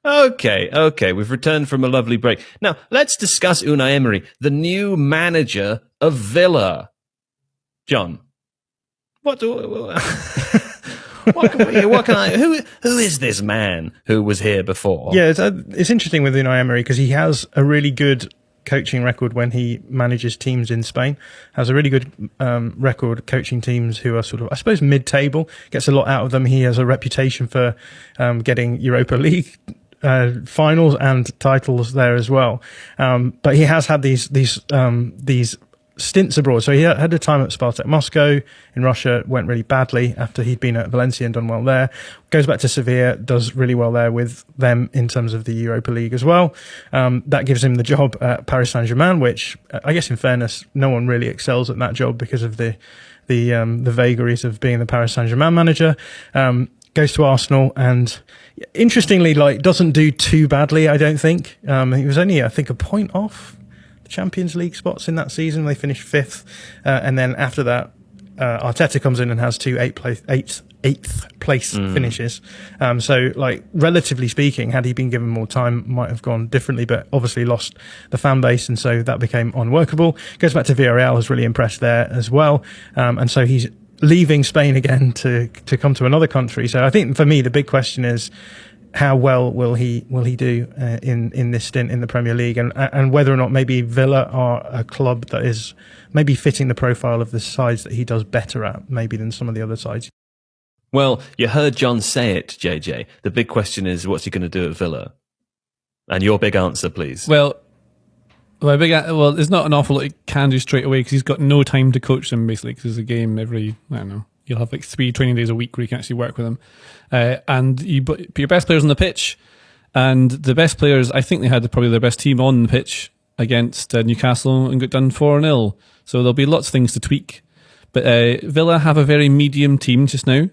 Okay. We've returned from a lovely break. Now, let's discuss Unai Emery, the new manager of Villa. John, what can I? Who is this man who was here before? Yeah, it's interesting with Unai Emery because he has a really good coaching record when he manages teams in Spain. Has a really good record coaching teams who are sort of, I suppose, mid-table. Gets a lot out of them. He has a reputation for getting Europa League finals and titles there as well. But he has had these stints abroad. So he had a time at Spartak Moscow in Russia, went really badly after he'd been at Valencia and done well there. Goes back to Sevilla, does really well there with them in terms of the Europa League as well. That gives him the job at Paris Saint-Germain, which I guess in fairness, no one really excels at that job because of the vagaries of being the Paris Saint-Germain manager. Goes to Arsenal and interestingly, doesn't do too badly, I don't think. He was only, I think, a point off Champions League spots in that season. They finished fifth, and then after that, Arteta comes in and has two eighth place finishes. So, relatively speaking, had he been given more time, might have gone differently. But obviously, lost the fan base, and so that became unworkable. Goes back to Villarreal, has really impressed there as well, and so he's leaving Spain again to come to another country. So, I think for me, the big question is, how well will he do in this stint in the Premier League, and whether or not maybe Villa are a club that is maybe fitting the profile of the sides that he does better at, maybe than some of the other sides. Well, you heard John say it, JJ. The big question is, what's he going to do at Villa? And your big answer, please. Well, there's not an awful lot he can do straight away because he's got no time to coach them, basically, because there's a game every, I don't know, you'll have 3 training days a week where you can actually work with them. And you put your best players on the pitch. And the best players, I think they had probably their best team on the pitch against Newcastle and got done 4-0. So there'll be lots of things to tweak. But Villa have a very medium team just now.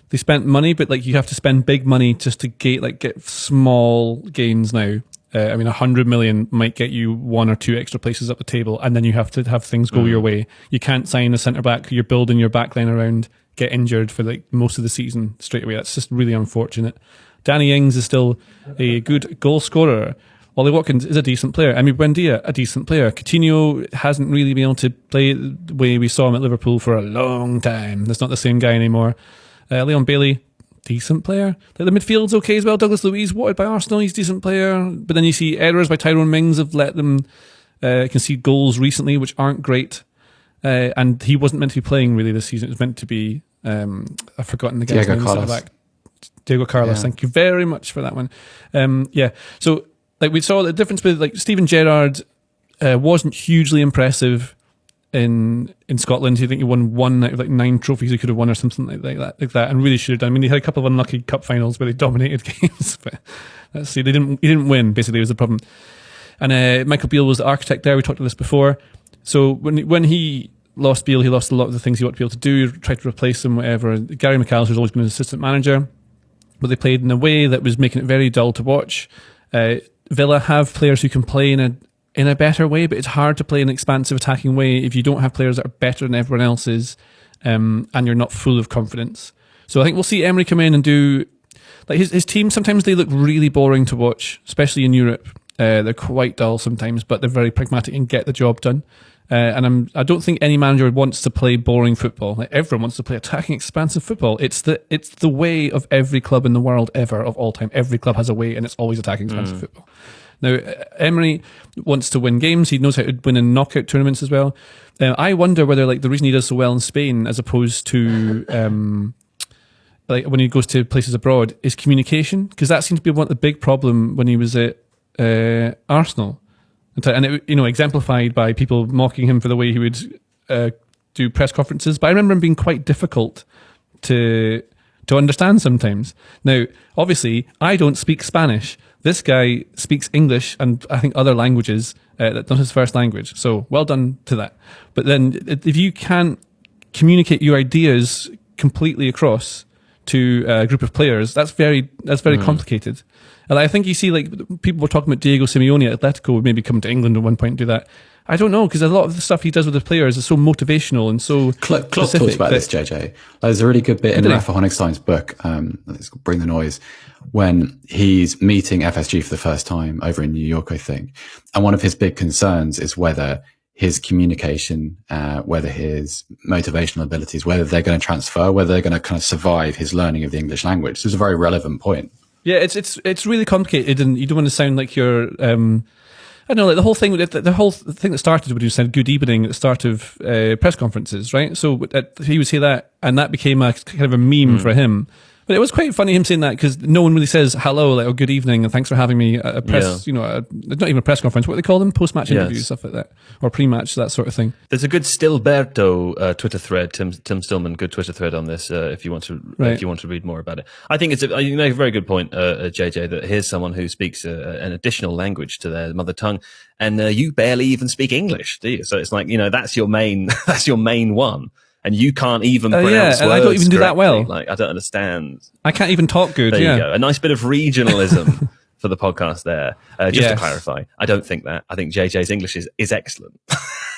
They spent money, but you have to spend big money just to get small gains now. 100 million might get you 1 or 2 extra places up the table, and then you have to have things go your way. You can't sign a centre-back who you're building your backline around, get injured for most of the season straight away. That's just really unfortunate. Danny Ings is still a good goal scorer. Ollie Watkins is a decent player. Buendia, a decent player. Coutinho hasn't really been able to play the way we saw him at Liverpool for a long time. That's not the same guy anymore. Leon Bailey, decent player. The midfield's okay as well. Douglas Luiz, wanted by Arsenal, he's a decent player. But then you see errors by Tyrone Mings have let them concede goals recently, which aren't great. And he wasn't meant to be playing really this season. It was meant to be, I've forgotten the guy's name. Diego Carlos, thank you very much for that one. So we saw the difference with Steven Gerrard wasn't hugely impressive in Scotland. I think he won 1 out of 9 trophies he could have won or something like that, and really should have done. He had a couple of unlucky cup finals where they dominated games, but let's see, he didn't win. Basically, was the problem. And Michael Beale was the architect there. We talked about this before. So when he lost Beale, he lost a lot of the things he wanted to be able to do. Tried to replace him, whatever. Gary McAllister's always been an assistant manager, but they played in a way that was making it very dull to watch. Villa have players who can play in a better way, but it's hard to play in an expansive attacking way if you don't have players that are better than everyone else's, and you're not full of confidence. So I think we'll see Emery come in and do his team. Sometimes they look really boring to watch, especially in Europe. They're quite dull sometimes, but they're very pragmatic and get the job done. And I don't think any manager wants to play boring football. Everyone wants to play attacking, expansive football. It's the way of every club in the world ever, of all time. Every club has a way, and it's always attacking, expansive football. Now, Emery wants to win games. He knows how to win in knockout tournaments as well. I wonder whether the reason he does so well in Spain, as opposed to when he goes to places abroad, is communication, because that seemed to be one of the big problem when he was at Arsenal. And it, exemplified by people mocking him for the way he would do press conferences. But I remember him being quite difficult to understand sometimes. Now, obviously, I don't speak Spanish. This guy speaks English and I think other languages. That's not his first language. So well done to that. But then if you can't communicate your ideas completely across to a group of players, that's very complicated. And I think you see, people were talking about Diego Simeone at Atletico would maybe come to England at one point and do that. I don't know, because a lot of the stuff he does with the players is so motivational and so Klopp specific talks about this, JJ. There's a really good bit in Rafa Honigstein's book, it's called Bring the Noise, when he's meeting FSG for the first time over in New York, I think. And one of his big concerns is whether his communication, whether his motivational abilities, whether they're going to transfer, whether they're going to kind of survive his learning of the English language. This is a very relevant point. Yeah, it's really complicated, and you don't want to sound like you're. I don't know, like the whole thing that started when you said "good evening" at the start of press conferences, right? So he would say that, and that became a kind of a meme for him. But it was quite funny him saying that, because no one really says hello, like, or good evening, and thanks for having me at a press, not even a press conference, what do they call them? Post-match interviews, stuff like that. Or pre-match, that sort of thing. There's a good Stilberto Twitter thread, Tim Stillman, good Twitter thread on this, if you want to read more about it. I think you make a very good point, JJ, that here's someone who speaks an additional language to their mother tongue, and you barely even speak English, do you? So it's like, that's your main one. And you can't even pronounce words and I don't even do that well. Like, I don't understand. I can't even talk good. There you go. A nice bit of regionalism for the podcast there. Just to clarify, I don't think that. I think JJ's English is excellent,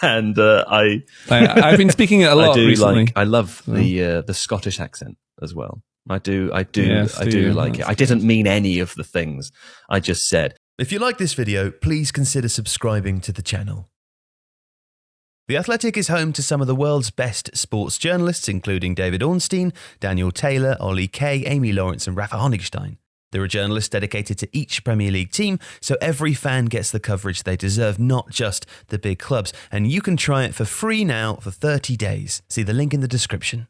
and I've been speaking it a lot recently. I love the Scottish accent as well. I do like it. I didn't mean any of the things I just said. If you like this video, please consider subscribing to the channel. The Athletic is home to some of the world's best sports journalists, including David Ornstein, Daniel Taylor, Ollie Kay, Amy Lawrence and Rafa Honigstein. There are journalists dedicated to each Premier League team, so every fan gets the coverage they deserve, not just the big clubs. And you can try it for free now for 30 days. See the link in the description.